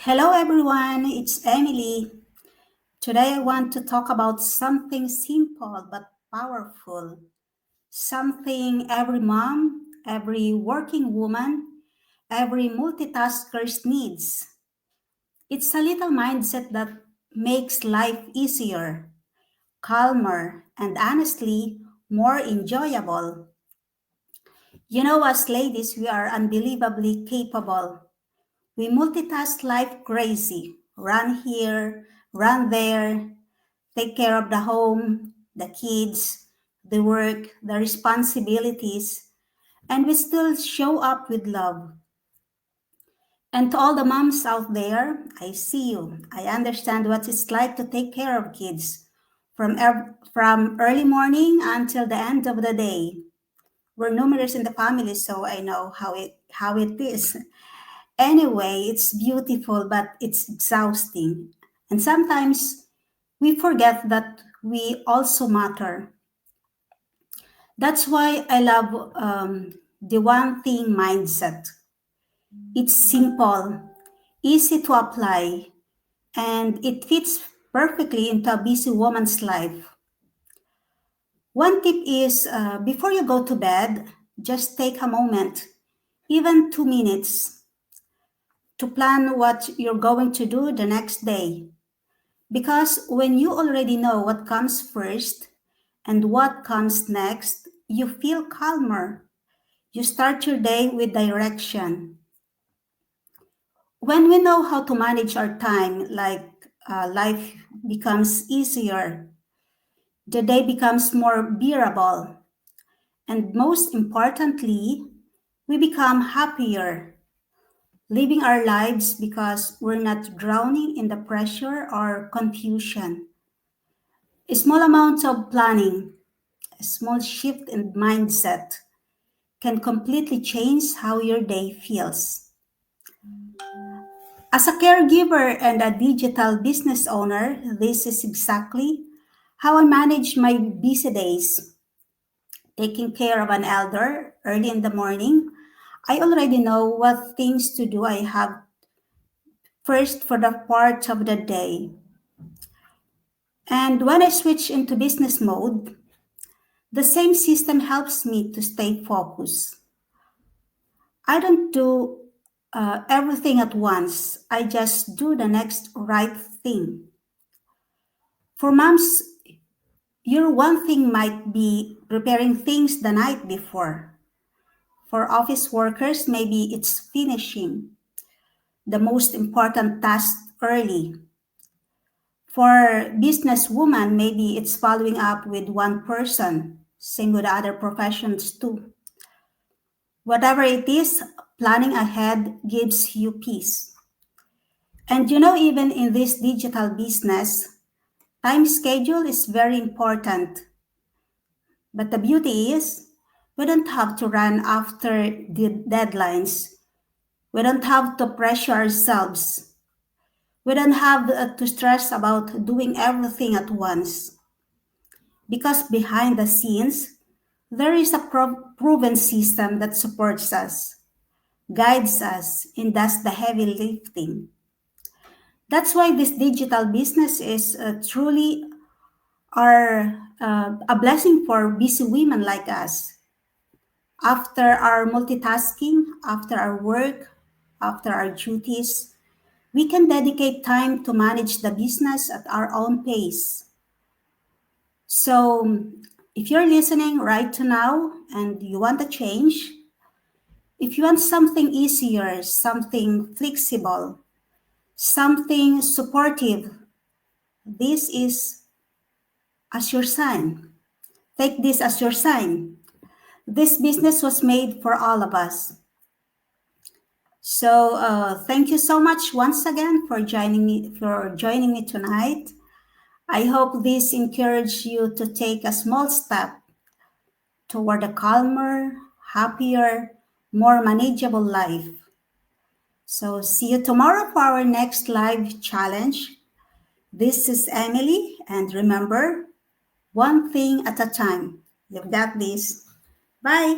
Hello everyone, it's Emily. Today I want to talk about something simple but powerful. Something every mom, every working woman, every multitasker needs. It's a little mindset that makes life easier, calmer, and honestly, more enjoyable. As ladies, we are unbelievably capable. We multitask life crazy, run here, run there, take care of the home, the kids, the work, the responsibilities, and we still show up with love. And to all the moms out there, I see you. I understand what it's like to take care of kids from early morning until the end of the day. We're numerous in the family, so I know how it is. Anyway, it's beautiful, but it's exhausting. And sometimes we forget that we also matter. That's why I love the one thing mindset. It's simple, easy to apply, and it fits perfectly into a busy woman's life. One tip is before you go to bed, just take a moment, even 2 minutes, to plan what you're going to do the next day. Because when you already know what comes first and what comes next, you feel calmer. You start your day with direction. When we know how to manage our time, life becomes easier, the day becomes more bearable, and most importantly, we become happier, living our lives because we're not drowning in the pressure or confusion. Small amounts of planning, a small shift in mindset can completely change how your day feels. As a caregiver and a digital business owner, this is exactly how I manage my busy days. Taking care of an elder early in the morning, I already know what things to do I have first for the part of the day. And when I switch into business mode, the same system helps me to stay focused. I don't do everything at once. I just do the next right thing. For moms, your one thing might be preparing things the night before. For office workers, maybe it's finishing the most important task early. For businesswoman, maybe it's following up with one person. Same with other professions too. Whatever it is, planning ahead gives you peace. And even in this digital business, time schedule is very important. But the beauty is, we don't have to run after the deadlines. We don't have to pressure ourselves. We don't have to stress about doing everything at once. Because behind the scenes, there is a proven system that supports us, guides us, and does the heavy lifting. That's why this digital business is truly a blessing for busy women like us. After our multitasking, after our work, after our duties, we can dedicate time to manage the business at our own pace. So, if you're listening right to now and you want a change, if you want something easier, something flexible, something supportive, this is as your sign. Take this as your sign. This business was made for all of us. So thank you so much once again for joining me tonight. I hope this encouraged you to take a small step toward a calmer, happier, more manageable life. So see you tomorrow for our next live challenge. This is Emily, and remember, one thing at a time. You've got this. Bye.